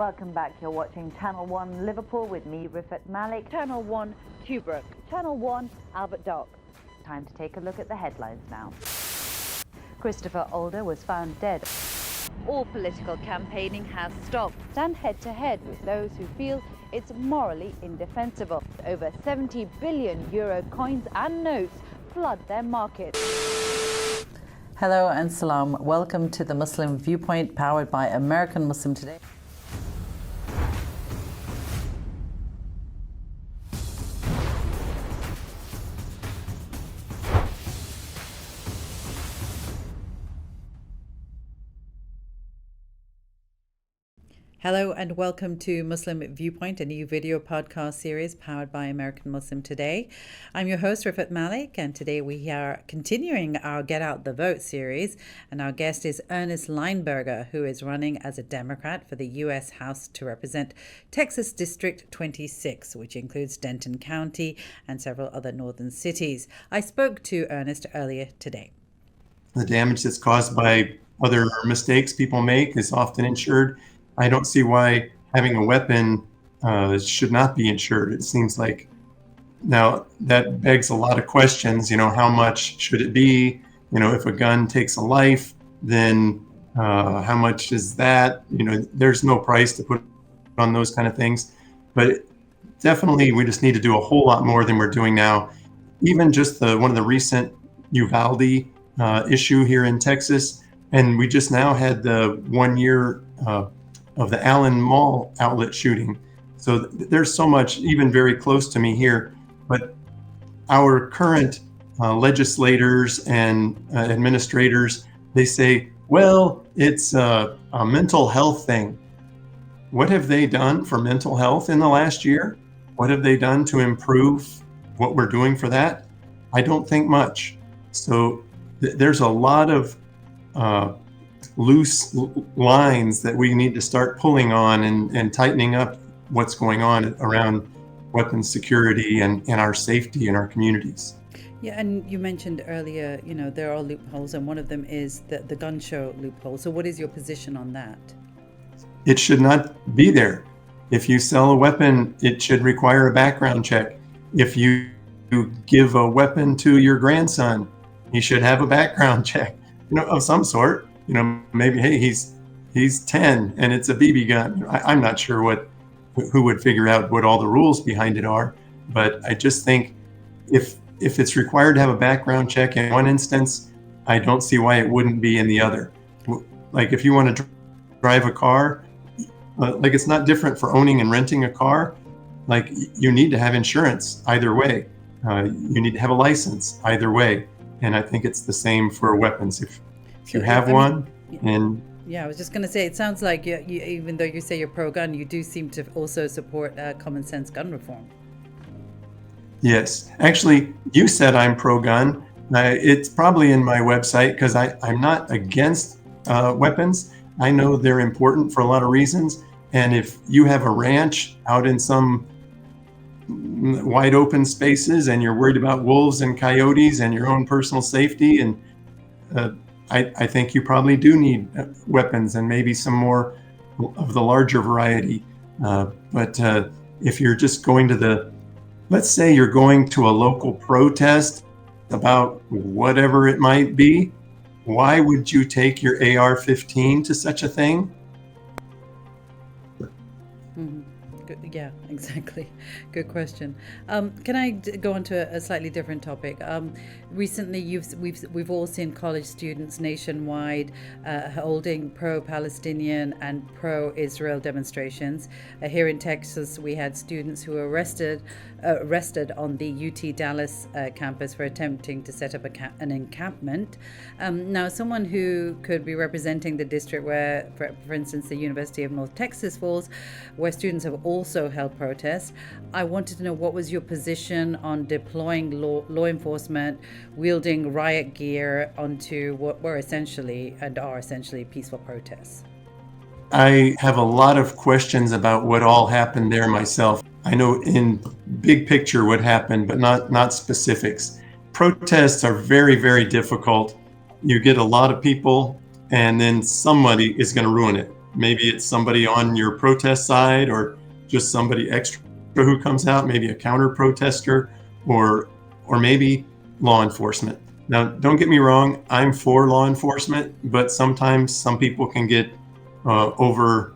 Welcome back. You're watching Channel 1 Liverpool with me, Rifat Malik. Channel 1 Tobruk. Channel 1 Albert Dock. Time to take a look at the headlines now. Christopher Older was found dead. All political campaigning has stopped. Stand head to head with those who feel it's morally indefensible. Over 70 billion euro coins and notes flood their markets. Hello and salam. Welcome to the Muslim Viewpoint, powered by American Muslim Today. Hello and welcome to Muslim Viewpoint, a new video podcast series powered by American Muslim Today. I'm your host, Rifat Malik, and today we are continuing our Get Out the Vote series, and our guest is Ernest Lineberger, who is running as a Democrat for the U.S. House to represent Texas District 26, which includes Denton County and several other northern cities. I spoke to Ernest earlier today. The damage that's caused by other mistakes people make is often insured. I don't see why having a weapon should not be insured. It seems like now that begs a lot of questions. How much should it be? If a gun takes a life, then how much is that? There's no price to put on those kind of things. But definitely, we just need to do a whole lot more than we're doing now. Even just one of the recent Uvalde issue here in Texas, and we just now had the 1 year of the Allen Mall outlet shooting. So there's so much, even very close to me here. But our current legislators and administrators, they say, well, it's a mental health thing. What have they done for mental health in the last year? What have they done to improve what we're doing for that? I don't think much. So there's a lot of loose lines that we need to start pulling on and tightening up what's going on around weapons security and our safety in our communities. Yeah, and you mentioned earlier, there are loopholes, and one of them is the gun show loophole. So what is your position on that? It should not be there. If you sell a weapon, it should require a background check. If you give a weapon to your grandson, he should have a background check, of some sort. Maybe, hey, he's 10 and it's a BB gun. I'm not sure who would figure out what all the rules behind it are, but I just think if it's required to have a background check in one instance, I don't see why it wouldn't be in the other. Like if you want to drive a car, like it's not different for owning and renting a car. Like you need to have insurance either way. You need to have a license either way. And I think it's the same for weapons. If you have one, and yeah, I was just going to say, it sounds like you, even though you say you're pro-gun, you do seem to also support common sense gun reform. Yes, actually, you said I'm pro-gun. It's probably in my website because I'm not against weapons. I know they're important for a lot of reasons. And if you have a ranch out in some wide open spaces and you're worried about wolves and coyotes and your own personal safety, and I think you probably do need weapons and maybe some more of the larger variety. But if you're just going let's say you're going to a local protest about whatever it might be, why would you take your AR-15 to such a thing? Mm-hmm. Yeah, exactly. Good question. Can I go on to a slightly different topic? Recently, we've all seen college students nationwide holding pro-Palestinian and pro-Israel demonstrations. Here in Texas, we had students who were arrested on the UT Dallas campus for attempting to set up an encampment. Now, someone who could be representing the district where, for instance, the University of North Texas falls, where students have also held protests, I wanted to know what was your position on deploying law enforcement, wielding riot gear onto what were essentially and are essentially peaceful protests. I have a lot of questions about what all happened there myself. I know in big picture what happened, but not specifics. Protests are very, very difficult. You get a lot of people and then somebody is going to ruin it. maybe it's somebody on your protest side or just somebody extra who comes out, maybe a counter protester, or maybe law enforcement. Now, don't get me wrong, I'm for law enforcement, but sometimes some people can get over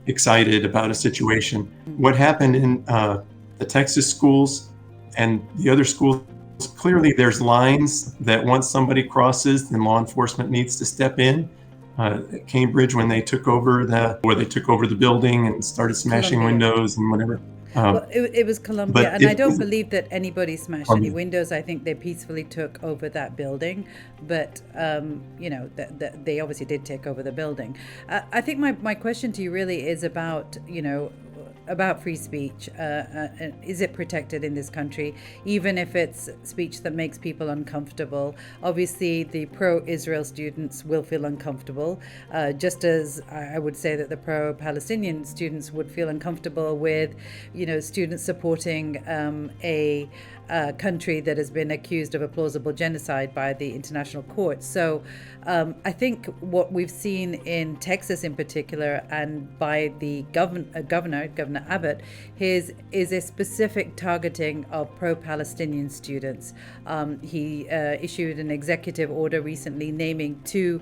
excited about a situation. What happened in the Texas schools and the other schools, clearly there's lines that once somebody crosses, then law enforcement needs to step in. At Cambridge, when they took over the building and started smashing Columbia. windows and whatever. Well, it was Columbia, but and I it- don't believe that anybody smashed any Columbia. windows. I think they peacefully took over that building, but they obviously did take over the building. I think my question to you really is about about free speech. Is it protected in this country, even if it's speech that makes people uncomfortable? Obviously, the pro-Israel students will feel uncomfortable, just as I would say that the pro-Palestinian students would feel uncomfortable with, students supporting a country that has been accused of a plausible genocide by the international court. So I think what we've seen in Texas in particular, and by the Governor Abbott, is a specific targeting of pro-Palestinian students. He issued an executive order recently naming two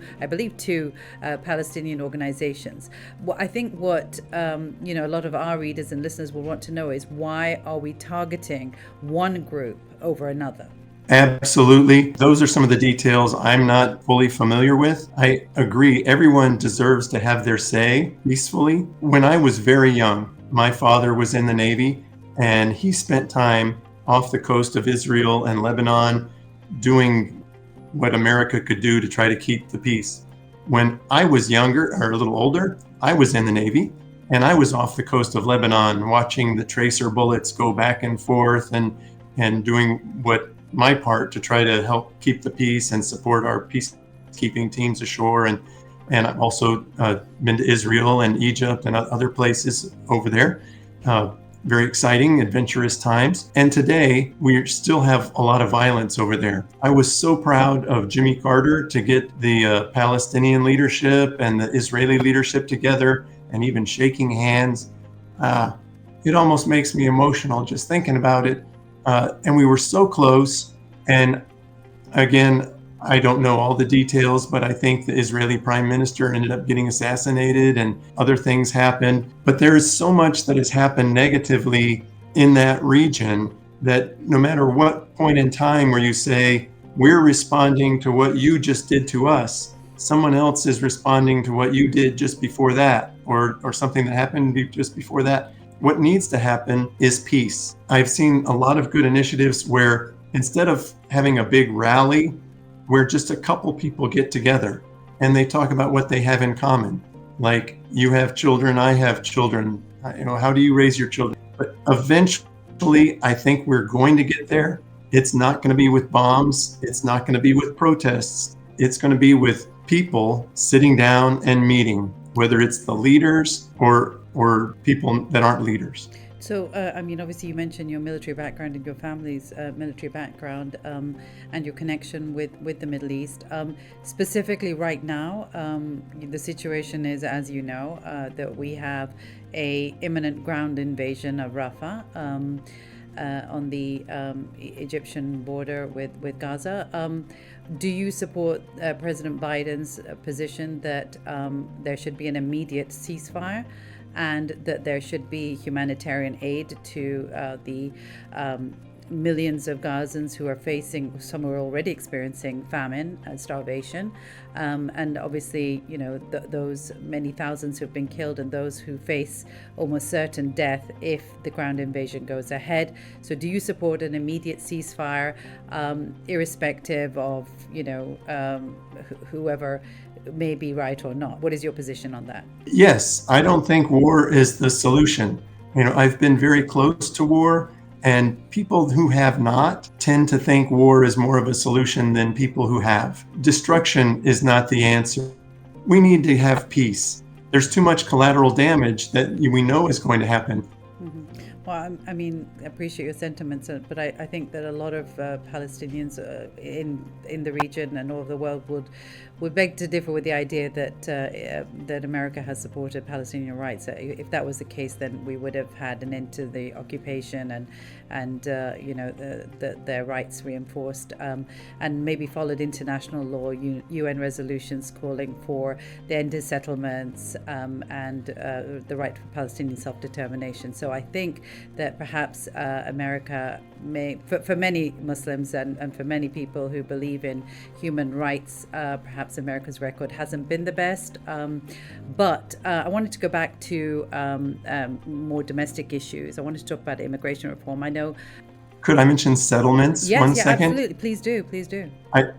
Palestinian organizations. I think what a lot of our readers and listeners will want to know is, why are we targeting one group over another? Absolutely. Those are some of the details I'm not fully familiar with. I agree, everyone deserves to have their say peacefully. When I was very young, my father was in the Navy, and he spent time off the coast of Israel and Lebanon doing what America could do to try to keep the peace. When I was younger, or a little older, I was in the Navy, and I was off the coast of Lebanon watching the tracer bullets go back and forth and doing what my part to try to help keep the peace and support our peacekeeping teams ashore. And I've also been to Israel and Egypt and other places over there. Very exciting, adventurous times. And today, we still have a lot of violence over there. I was so proud of Jimmy Carter to get the Palestinian leadership and the Israeli leadership together and even shaking hands. It almost makes me emotional just thinking about it. And we were so close. And again, I don't know all the details, but I think the Israeli prime minister ended up getting assassinated and other things happened. But there is so much that has happened negatively in that region that no matter what point in time where you say, we're responding to what you just did to us, someone else is responding to what you did just before that, or something that happened just before that. What needs to happen is peace. I've seen a lot of good initiatives where instead of having a big rally, where just a couple people get together and they talk about what they have in common. Like, you have children, I have children, how do you raise your children? But eventually, I think we're going to get there. It's not going to be with bombs. It's not going to be with protests. It's going to be with people sitting down and meeting, whether it's the leaders or people that aren't leaders. So, obviously you mentioned your military background and your family's military background and your connection with the Middle East. Specifically right now, the situation is, as you know, that we have a imminent ground invasion of Rafah on the Egyptian border with Gaza. Do you support President Biden's position that there should be an immediate ceasefire, and that there should be humanitarian aid to the millions of Gazans who are facing, some are already experiencing famine and starvation, and obviously, those many thousands who have been killed and those who face almost certain death if the ground invasion goes ahead. So do you support an immediate ceasefire, irrespective of, whoever may be right or not? What is your position on that? Yes, I don't think war is the solution. I've been very close to war, and people who have not tend to think war is more of a solution than people who have. Destruction is not the answer. We need to have peace. There's too much collateral damage that we know is going to happen. Mm-hmm. Well, I mean, I appreciate your sentiments, but I think that a lot of Palestinians in the region and all over the world would beg to differ with the idea that America has supported Palestinian rights. If that was the case, then we would have had an end to the occupation and their rights reinforced, and maybe followed international law, UN resolutions calling for the end to settlements and the right for Palestinian self-determination. So I think that perhaps America may, for many Muslims and for many people who believe in human rights, perhaps America's record hasn't been the best. But I wanted to go back to more domestic issues. I wanted to talk about immigration reform. I know. Could I mention settlements? Yes, One yeah, second? absolutely. Please do.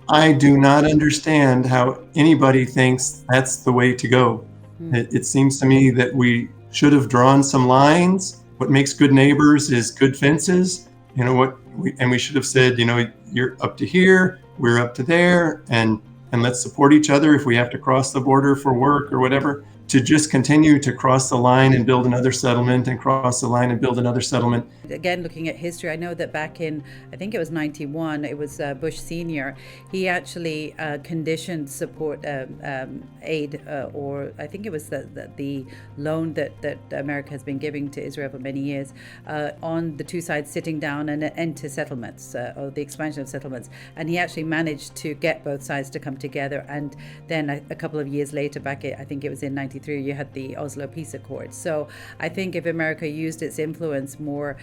I do not understand how anybody thinks that's the way to go. It seems to me that we should have drawn some lines. What makes good neighbors is good fences. We should have said, you're up to here, we're up to there, and let's support each other if we have to cross the border for work or whatever. To just continue to cross the line and build another settlement and cross the line and build another settlement. Again, looking at history, I know that back in, I think it was 91, it was Bush Sr., he actually conditioned support aid, or I think it was the loan that America has been giving to Israel for many years, on the two sides sitting down and an end to settlements, or the expansion of settlements. And he actually managed to get both sides to come together. And then a couple of years later, back, I think it was in 93, you had the Oslo Peace Accords. So I think if America used its influence more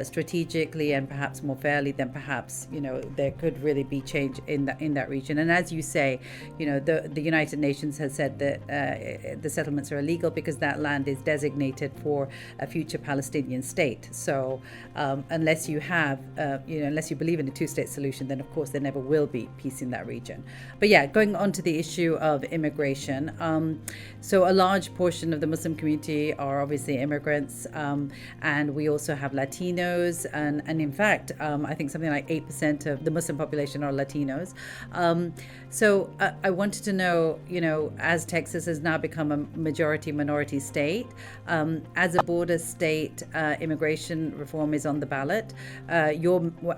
strategically and perhaps more fairly, then perhaps there could really be change in that region. And as you say, the United Nations has said that the settlements are illegal because that land is designated for a future Palestinian state. So unless you have, unless you believe in a two-state solution, then of course there never will be peace in that region. But yeah, going on to the issue of immigration. So a large portion of the Muslim community are obviously immigrants, and we also have Latinos, and in fact, I think something like 8% of the Muslim population are Latinos. So I wanted to know, as Texas has now become a majority-minority state, as a border state, immigration reform is on the ballot. I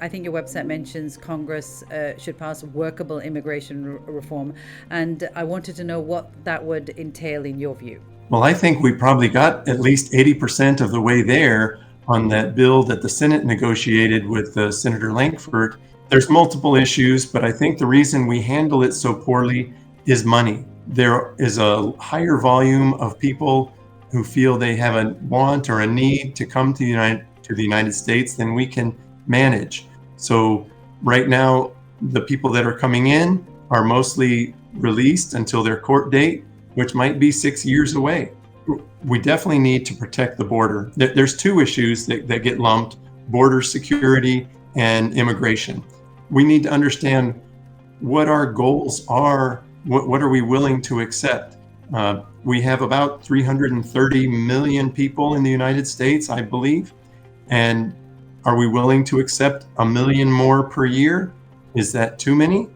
think your website mentions Congress should pass workable immigration reform, and I wanted to know what that would entail in your view. Well, I think we probably got at least 80% of the way there on that bill that the Senate negotiated with Senator Lankford. There's multiple issues, but I think the reason we handle it so poorly is money. There is a higher volume of people who feel they have a want or a need to come to the United States than we can manage. So right now, the people that are coming in are mostly released until their court date, which might be 6 years away. We definitely need to protect the border. There's two issues that get lumped: border security and immigration. We need to understand what our goals are. What are we willing to accept? We have about 330 million people in the United States, I believe. And are we willing to accept 1 million more per year? Is that too many?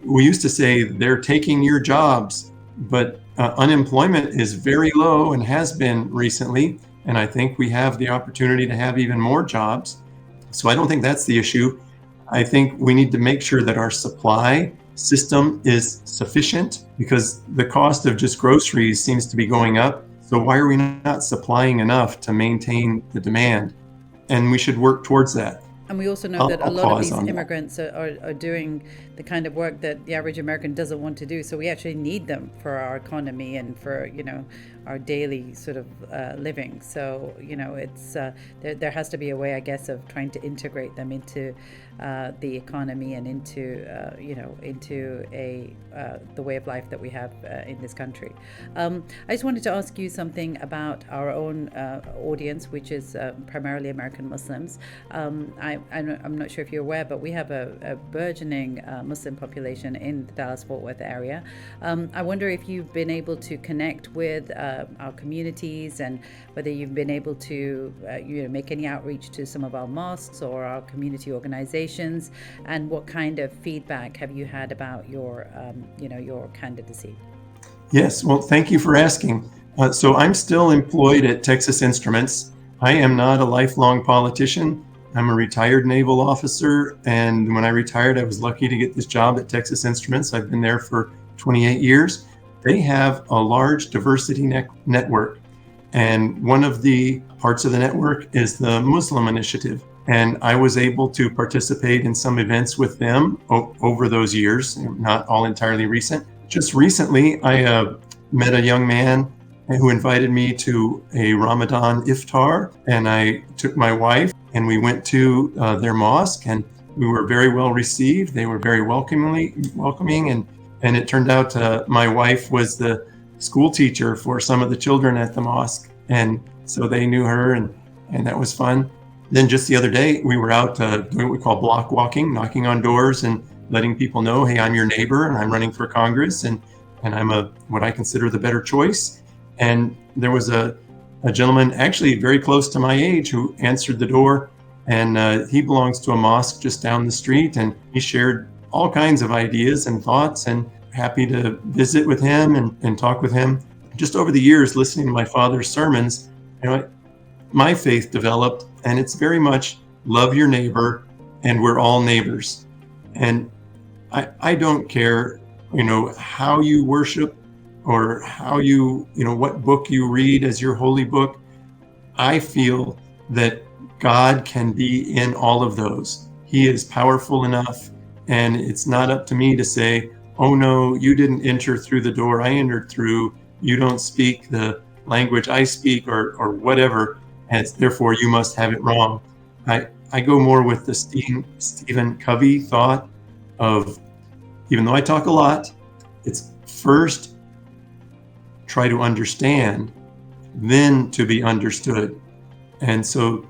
We used to say they're taking your jobs, but unemployment is very low and has been recently. And I think we have the opportunity to have even more jobs. So I don't think that's the issue. I think we need to make sure that our supply system is sufficient, because the cost of just groceries seems to be going up. So why are we not supplying enough to maintain the demand? And we should work towards that. And we also know that a lot of these immigrants are doing the kind of work that the average American doesn't want to do. So we actually need them for our economy and for, our daily sort of living. So, it's there has to be a way, I guess, of trying to integrate them into the economy and into the way of life that we have in this country. I just wanted to ask you something about our own audience, which is primarily American Muslims. I'm not sure if you're aware, but we have a burgeoning Muslim population in the Dallas-Fort Worth area. I wonder if you've been able to connect with our communities, and whether you've been able to make any outreach to some of our mosques or our community organizations, and what kind of feedback have you had about your candidacy? Yes, well, thank you for asking. So I'm still employed at Texas Instruments. I am not a lifelong politician. I'm a retired naval officer, and when I retired, I was lucky to get this job at Texas Instruments. I've been there for 28 years. They have a large diversity network, and one of the parts of the network is the Muslim Initiative. And I was able to participate in some events with them over those years, not all entirely recent. Just recently, I met a young man who invited me to a Ramadan iftar, and I took my wife and we went to their mosque, and we were very well received. They were very welcoming, and it turned out my wife was the school teacher for some of the children at the mosque, and so they knew her, and that was fun. Then just the other day, we were out doing what we call block walking, knocking on doors and letting people know, hey, I'm your neighbor and I'm running for Congress, and I'm what I consider the better choice. And there was a gentleman actually very close to my age who answered the door, and he belongs to a mosque just down the street, and he shared all kinds of ideas and thoughts, and happy to visit with him and talk with him. Just over the years, listening to my father's sermons, my faith developed, and it's very much love your neighbor, and we're all neighbors. And I don't care, how you worship or how what book you read as your holy book. I feel that God can be in all of those. He is powerful enough, and it's not up to me to say, oh no, you didn't enter through the door I entered through. You don't speak the language I speak, or whatever, and therefore you must have it wrong. I go more with the Stephen Covey thought of, even though I talk a lot, it's first try to understand, then to be understood. And so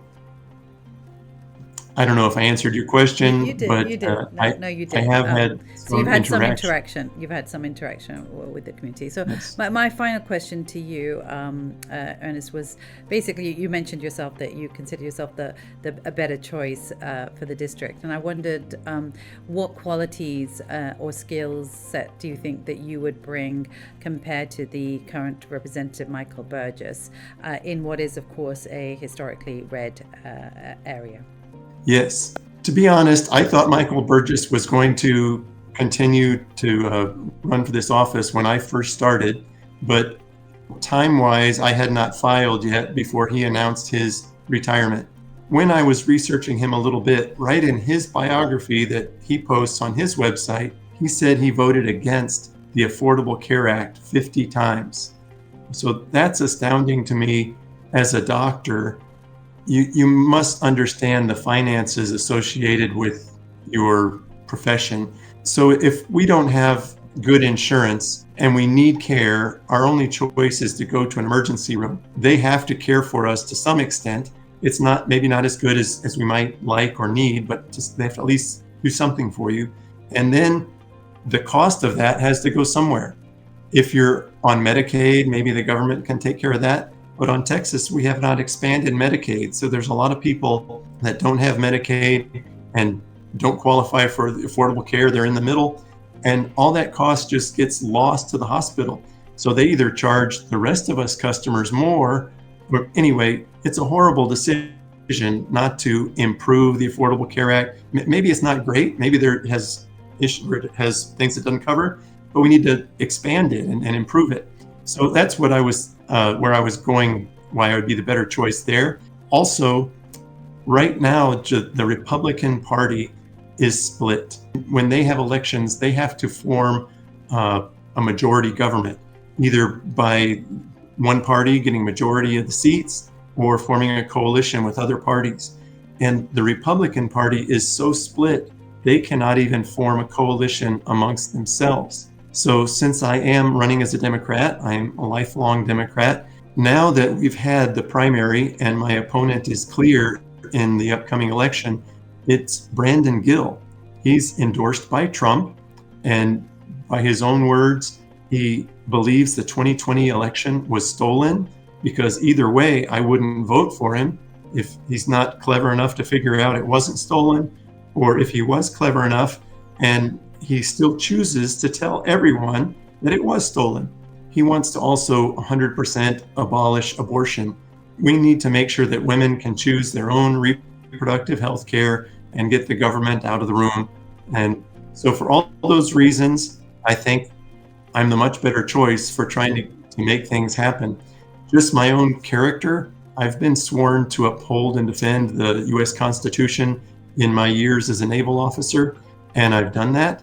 I don't know if I answered your question, You did. but You did. No, you did. I have had so you've had some interaction. interaction. You've had some interaction with the community. So Yes. my final question to you, Ernest, was basically you mentioned yourself that you consider yourself a better choice for the district, and I wondered what qualities or skills set do you think that you would bring compared to the current Representative Michael Burgess in what is, of course, a historically red area? Yes. To be honest, I thought Michael Burgess was going to continue to run for this office when I first started, but time-wise, I had not filed yet before he announced his retirement. When I was researching him a little bit, right in his biography that he posts on his website, he said he voted against the Affordable Care Act 50 times. So that's astounding to me as a doctor. You must understand the finances associated with your profession. So if we don't have good insurance and we need care, our only choice is to go to an emergency room. They have to care for us to some extent. It's maybe not as good as we might like or need, but they have to at least do something for you. And then the cost of that has to go somewhere. If you're on Medicaid, maybe the government can take care of that. But on Texas, we have not expanded Medicaid. So there's a lot of people that don't have Medicaid and don't qualify for the affordable care. They're in the middle. And all that cost just gets lost to the hospital. So they either charge the rest of us customers more, or anyway, it's a horrible decision not to improve the Affordable Care Act. Maybe it's not great. Maybe it has things it doesn't cover, but we need to expand it and improve it. So that's what I was where I was going, why I would be the better choice there. Also, right now, the Republican Party is split. When they have elections, they have to form a majority government, either by one party getting majority of the seats or forming a coalition with other parties. And the Republican Party is so split, they cannot even form a coalition amongst themselves. So since I am running as a Democrat, I'm a lifelong Democrat. Now that we've had the primary and my opponent is clear in the upcoming election, it's Brandon Gill. He's endorsed by Trump, and by his own words, he believes the 2020 election was stolen, because either way, I wouldn't vote for him if he's not clever enough to figure out it wasn't stolen, or if he was clever enough and he still chooses to tell everyone that it was stolen. He wants to also 100% abolish abortion. we need to make sure that women can choose their own reproductive health care and get the government out of the room. And so for all those reasons, I think I'm the much better choice for trying to make things happen. Just my own character, I've been sworn to uphold and defend the U.S. Constitution in my years as a naval officer, and I've done that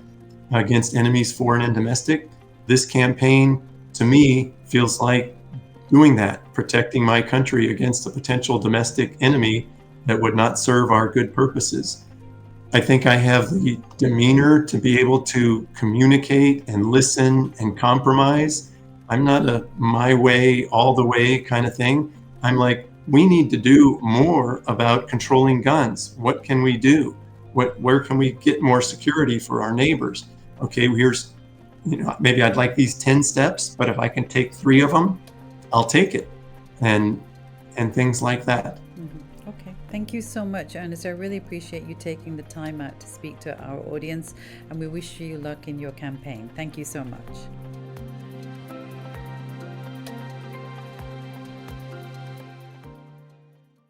against enemies, foreign and domestic. This campaign, to me, feels like doing that, protecting my country against a potential domestic enemy that would not serve our good purposes. I think I have the demeanor to be able to communicate and listen and compromise. I'm not a my way, all the way kind of thing. I'm like, we need to do more about controlling guns. What can we do? Where can we get more security for our neighbors? Okay, here's, maybe I'd like these 10 steps, but if I can take 3 of them, I'll take it. And things like that. Okay, thank you so much, Ernest. I really appreciate you taking the time out to speak to our audience, and we wish you luck in your campaign. Thank you so much.